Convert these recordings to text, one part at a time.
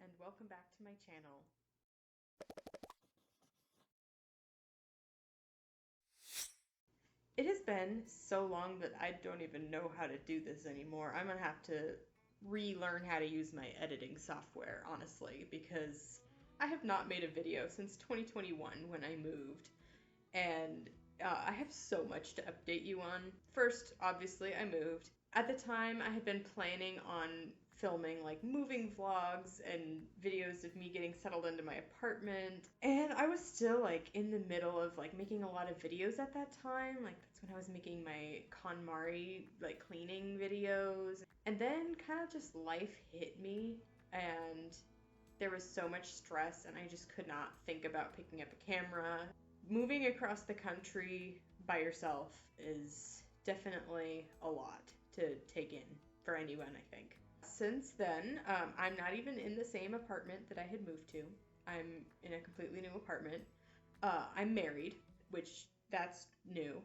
and welcome back to my channel. It has been so long that I don't even know how to do this anymore. I'm gonna have to relearn how to use my editing software, honestly, because I have not made a video since 2021 when I moved, and I have so much to update you on. First, obviously, I moved. At the time, I had been planning on filming like moving vlogs and videos of me getting settled into my apartment. And I was still like in the middle of like making a lot of videos at that time. Like that's when I was making my KonMari like cleaning videos. And then kind of just life hit me and there was so much stress and I just could not think about picking up a camera. Moving across the country by yourself is definitely a lot to take in for anyone, I think. Since then, I'm not even in the same apartment that I had moved to. I'm in a completely new apartment. I'm married, which that's new,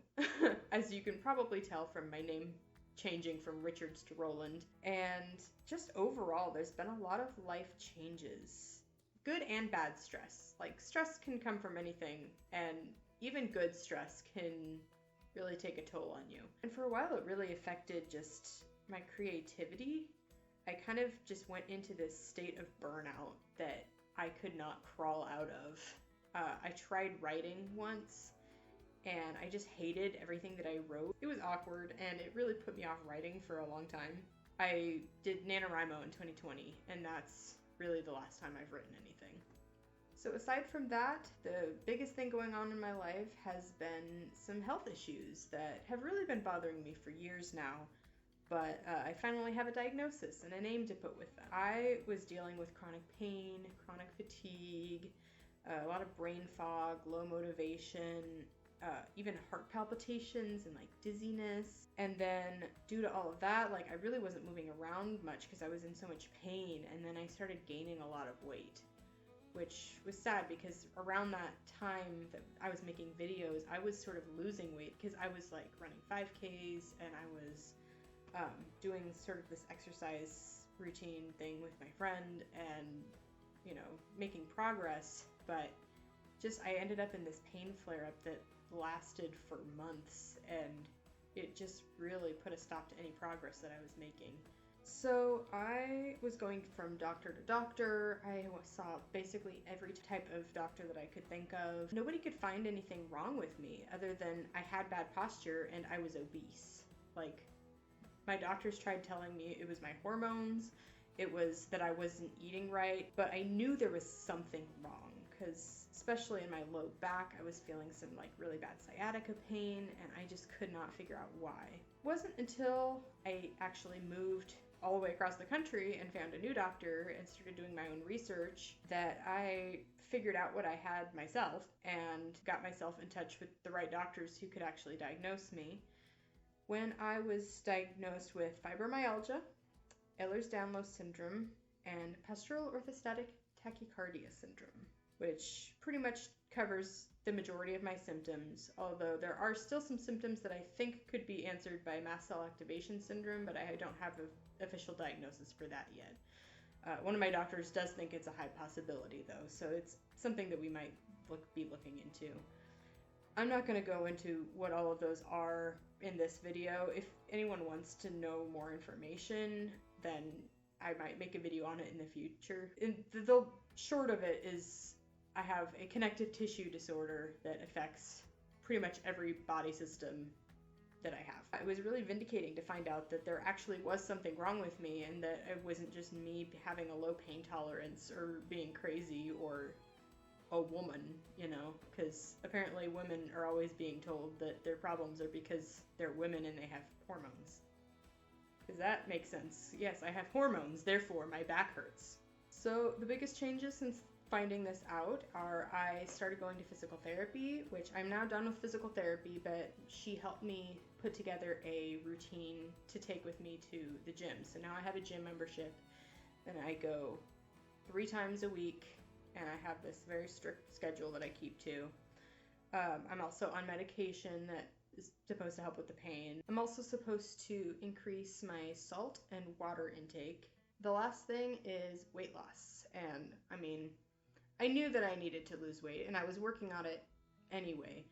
as you can probably tell from my name changing from Richards to Roland. And just overall, there's been a lot of life changes. Good and bad stress. Like, stress can come from anything, and even good stress can really take a toll on you. And for a while, it really affected just my creativity. I kind of just went into this state of burnout that I could not crawl out of. I tried writing once, and I just hated everything that I wrote. It was awkward, and it really put me off writing for a long time. I did NaNoWriMo in 2020, and that's really the last time I've written anything. So aside from that, the biggest thing going on in my life has been some health issues that have really been bothering me for years now, but I finally have a diagnosis and a name to put with them. I was dealing with chronic pain, chronic fatigue, a lot of brain fog, low motivation, even heart palpitations and like dizziness. And then due to all of that, like I really wasn't moving around much because I was in so much pain. And then I started gaining a lot of weight, which was sad because around that time that I was making videos, I was sort of losing weight because I was like running 5Ks and I was doing sort of this exercise routine thing with my friend and, you know, making progress. But just I ended up in this pain flare-up that lasted for months, and it just really put a stop to any progress that I was making. So I was going from doctor to doctor. I saw basically every type of doctor that I could think of. Nobody could find anything wrong with me other than I had bad posture and I was obese. Like, my doctors tried telling me it was my hormones, it was that I wasn't eating right, but I knew there was something wrong because especially in my low back, I was feeling some like really bad sciatica pain and I just could not figure out why. It wasn't until I actually moved all the way across the country and found a new doctor and started doing my own research that I figured out what I had myself and got myself in touch with the right doctors who could actually diagnose me. When I was diagnosed with fibromyalgia, Ehlers-Danlos syndrome, and postural orthostatic tachycardia syndrome, which pretty much covers the majority of my symptoms, although there are still some symptoms that I think could be answered by mast cell activation syndrome, but I don't have an official diagnosis for that yet. One of my doctors does think it's a high possibility, though, so it's something that we might be looking into. I'm not going to go into what all of those are in this video. If anyone wants to know more information, then I might make a video on it in the future. The short of it is I have a connective tissue disorder that affects pretty much every body system that I have. It was really vindicating to find out that there actually was something wrong with me and that it wasn't just me having a low pain tolerance or being crazy or a woman, you know, because apparently women are always being told that their problems are because they're women and they have hormones. Because that makes sense. Yes, I have hormones, therefore my back hurts. So the biggest changes since finding this out are I started going to physical therapy, which I'm now done with physical therapy, but she helped me put together a routine to take with me to the gym. So now I have a gym membership and I go 3 times a week and I have this very strict schedule that I keep to. I'm also on medication that is supposed to help with the pain. I'm also supposed to increase my salt and water intake. The last thing is weight loss, And I mean, I knew that I needed to lose weight, and I was working on it anyway.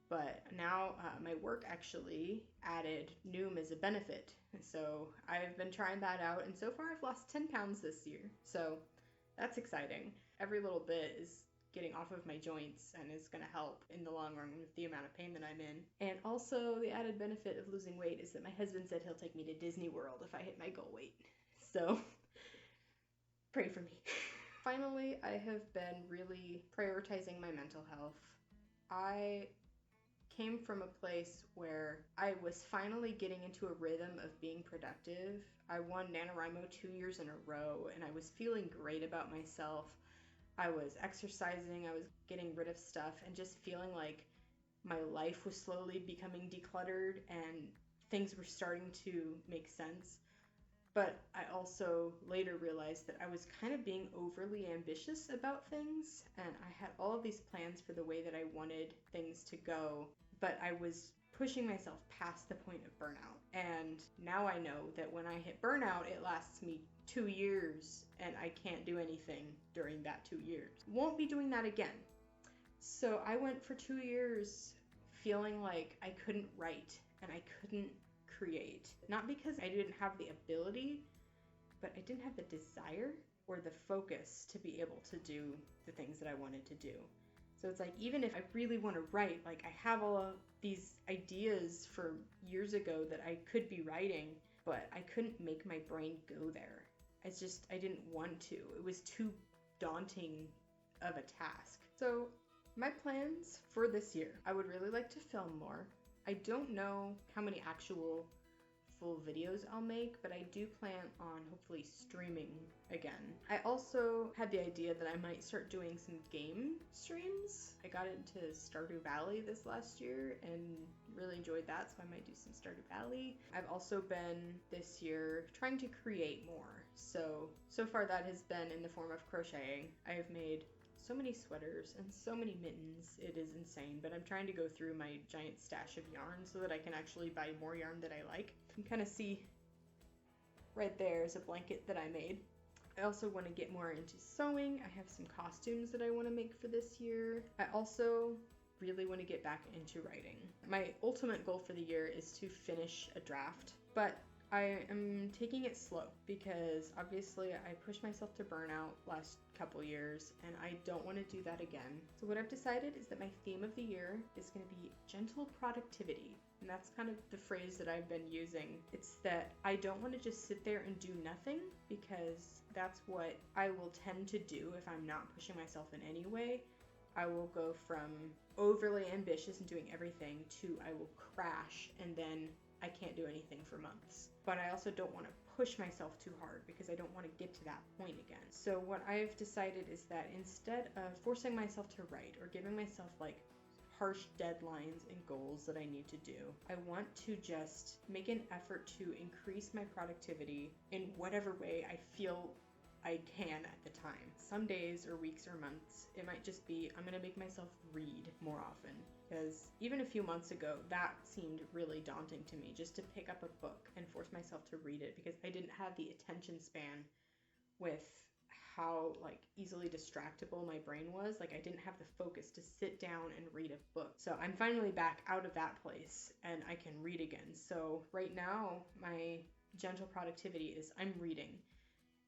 But now my work actually added Noom as a benefit. So I've been trying that out, and so far I've lost 10 pounds this year. So that's exciting. Every little bit is getting off of my joints and is going to help in the long run with the amount of pain that I'm in. And also, the added benefit of losing weight is that my husband said he'll take me to Disney World if I hit my goal weight. So pray for me. Finally, I have been really prioritizing my mental health. I came from a place where I was finally getting into a rhythm of being productive. I won NaNoWriMo 2 years in a row, and I was feeling great about myself. I was exercising, I was getting rid of stuff, and just feeling like my life was slowly becoming decluttered and things were starting to make sense. But I also later realized that I was kind of being overly ambitious about things, and I had all of these plans for the way that I wanted things to go, but I was pushing myself past the point of burnout. And now I know that when I hit burnout, it lasts me 2 years, and I can't do anything during that 2 years. Won't be doing that again. So I went for 2 years feeling like I couldn't write and I couldn't create. Not because I didn't have the ability, but I didn't have the desire or the focus to be able to do the things that I wanted to do. So it's like, even if I really want to write, like I have all of these ideas for years ago that I could be writing, but I couldn't make my brain go there. I didn't want to. It was too daunting of a task. So my plans for this year, I would really like to film more. I don't know how many actual full videos I'll make, but I do plan on hopefully streaming again. I also had the idea that I might start doing some game streams. I got into Stardew Valley this last year and really enjoyed that, so I might do some Stardew Valley. I've also been this year trying to create more. So far that has been in the form of crocheting. I have made so many sweaters and so many mittens. It is insane, but I'm trying to go through my giant stash of yarn so that I can actually buy more yarn that I like. You can kind of see right there is a blanket that I made. I also want to get more into sewing. I have some costumes that I want to make for this year. I also really want to get back into writing. My ultimate goal for the year is to finish a draft, but I am taking it slow because obviously I pushed myself to burnout last couple years and I don't want to do that again. So what I've decided is that my theme of the year is going to be gentle productivity. And that's kind of the phrase that I've been using. It's that I don't want to just sit there and do nothing, because that's what I will tend to do if I'm not pushing myself in any way. I will go from overly ambitious and doing everything to I will crash and then I can't do anything for months. But I also don't want to push myself too hard because I don't want to get to that point again. So what I've decided is that instead of forcing myself to write or giving myself like harsh deadlines and goals that I need to do, I want to just make an effort to increase my productivity in whatever way I feel I can at the time. Some days or weeks or months, it might just be I'm going to make myself read more often. Because even a few months ago, that seemed really daunting to me, just to pick up a book and force myself to read it, because I didn't have the attention span with how like easily distractible my brain was. Like I didn't have the focus to sit down and read a book. So I'm finally back out of that place and I can read again. So right now, my gentle productivity is I'm reading.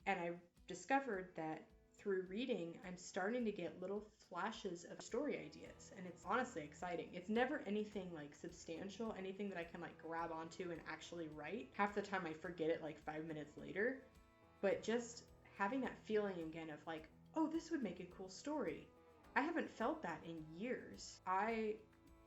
And I discovered that through reading, I'm starting to get little flashes of story ideas, and it's honestly exciting. It's never anything like substantial, anything that I can like grab onto and actually write. Half the time I forget it like 5 minutes later, but just having that feeling again of like, oh, this would make a cool story. I haven't felt that in years. I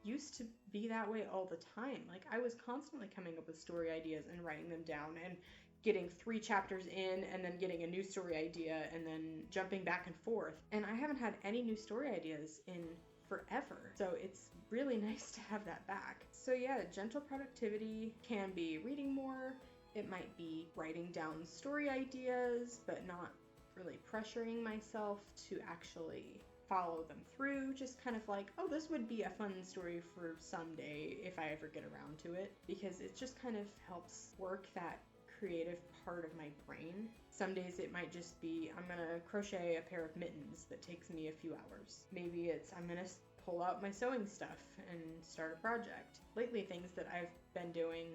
used to be that way all the time. Like I was constantly coming up with story ideas and writing them down and getting 3 chapters in and then getting a new story idea and then jumping back and forth. And I haven't had any new story ideas in forever. So it's really nice to have that back. So yeah, gentle productivity can be reading more. It might be writing down story ideas, but not really pressuring myself to actually follow them through. Just kind of like, oh, this would be a fun story for someday if I ever get around to it. Because it just kind of helps work that creative part of my brain. Some days it might just be I'm gonna crochet a pair of mittens that takes me a few hours. Maybe it's I'm gonna pull out my sewing stuff and start a project. Lately, things that I've been doing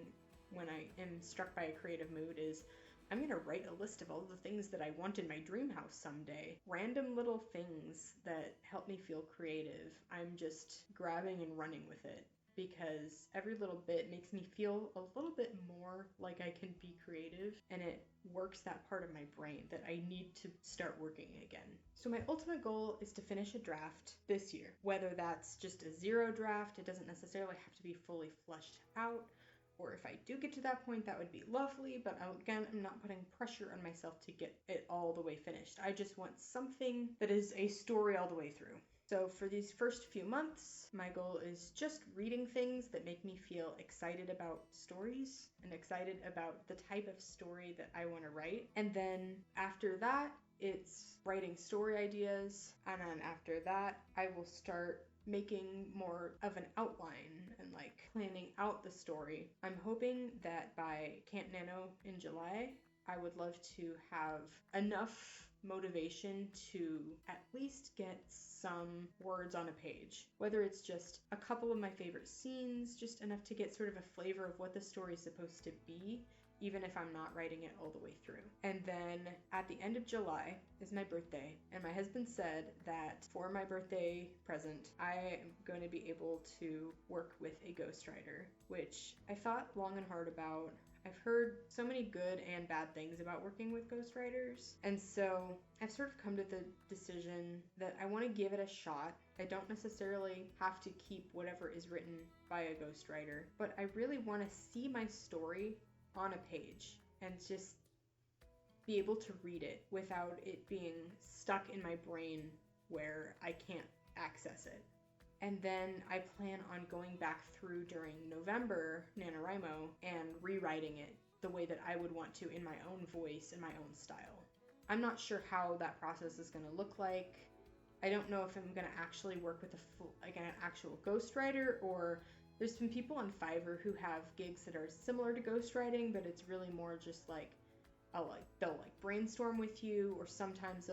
when I am struck by a creative mood is I'm gonna write a list of all the things that I want in my dream house someday. Random little things that help me feel creative. I'm just grabbing and running with it because every little bit makes me feel a little bit more like I can be creative, and it works that part of my brain that I need to start working again. So my ultimate goal is to finish a draft this year. Whether that's just a zero draft, it doesn't necessarily have to be fully fleshed out, or if I do get to that point, that would be lovely, but again, I'm not putting pressure on myself to get it all the way finished. I just want something that is a story all the way through. So for these first few months, my goal is just reading things that make me feel excited about stories and excited about the type of story that I want to write. And then after that, it's writing story ideas. And then after that, I will start making more of an outline and like planning out the story. I'm hoping that by Camp Nano in July, I would love to have enough motivation to at least get some words on a page. Whether it's just a couple of my favorite scenes, just enough to get sort of a flavor of what the story is supposed to be, even if I'm not writing it all the way through. And then at the end of July is my birthday, and my husband said that for my birthday present, I am going to be able to work with a ghostwriter, which I thought long and hard about. I've heard so many good and bad things about working with ghostwriters, and so I've sort of come to the decision that I want to give it a shot. I don't necessarily have to keep whatever is written by a ghostwriter, but I really want to see my story on a page and just be able to read it without it being stuck in my brain where I can't access it. And then I plan on going back through during November, NaNoWriMo, and rewriting it the way that I would want to in my own voice and my own style. I'm not sure how that process is going to look like. I don't know if I'm going to actually work with an actual ghostwriter, or there's some people on Fiverr who have gigs that are similar to ghostwriting, but it's really more just like they'll brainstorm with you, or sometimes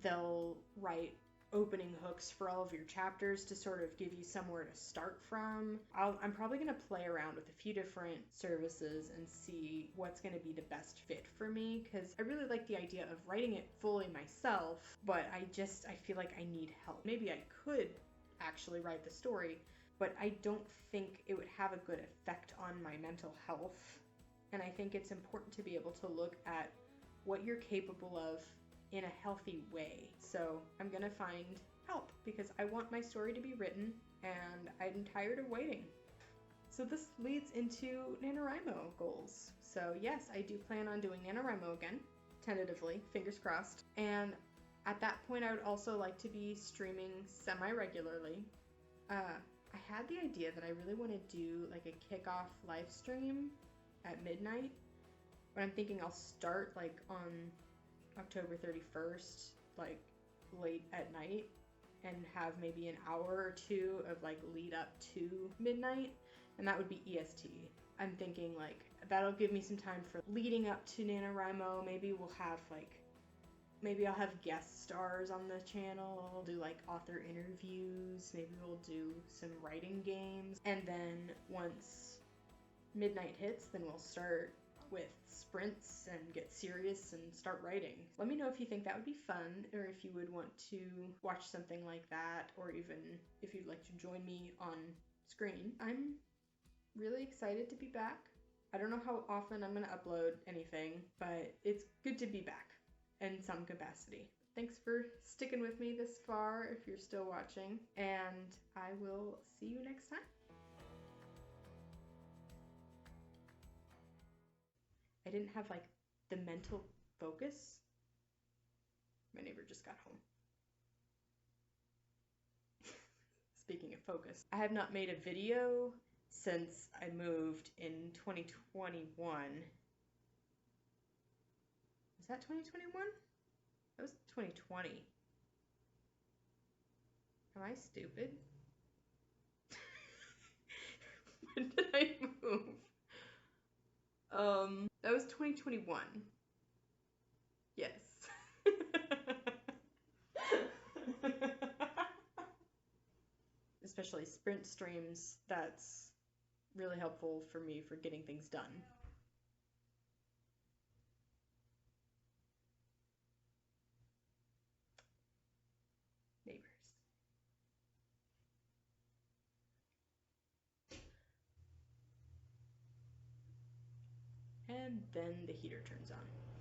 they'll write opening hooks for all of your chapters to sort of give you somewhere to start from. I'm probably going to play around with a few different services and see what's going to be the best fit for me, because I really like the idea of writing it fully myself, but I feel like I need help. Maybe I could actually write the story, but I don't think it would have a good effect on my mental health. And I think it's important to be able to look at what you're capable of in a healthy way. So I'm gonna find help because I want my story to be written and I'm tired of waiting. So this leads into NaNoWriMo goals. So yes, I do plan on doing NaNoWriMo again, tentatively, fingers crossed. And at that point, I would also like to be streaming semi-regularly. I had the idea that I really want to do like a kickoff live stream at midnight, but I'm thinking I'll start like on October 31st, like late at night, and have maybe an hour or two of like lead up to midnight, and that would be EST. I'm thinking like that'll give me some time for leading up to NaNoWriMo. Maybe I'll have guest stars on the channel. I'll do like author interviews. Maybe we'll do some writing games. And then once midnight hits, then we'll start with sprints and get serious and start writing. Let me know if you think that would be fun, or if you would want to watch something like that, or even if you'd like to join me on screen. I'm really excited to be back. I don't know how often I'm going to upload anything, but it's good to be back in some capacity. Thanks for sticking with me this far if you're still watching, and I will see you next time. I didn't have like the mental focus. My neighbor just got home. Speaking of focus, I have not made a video since I moved in 2021. Was that 2021? That was 2020. Am I stupid? When did I move? That was 2021. Yeah. especially sprint streams, that's really helpful for me for getting things done. Neighbors. And then the heater turns on.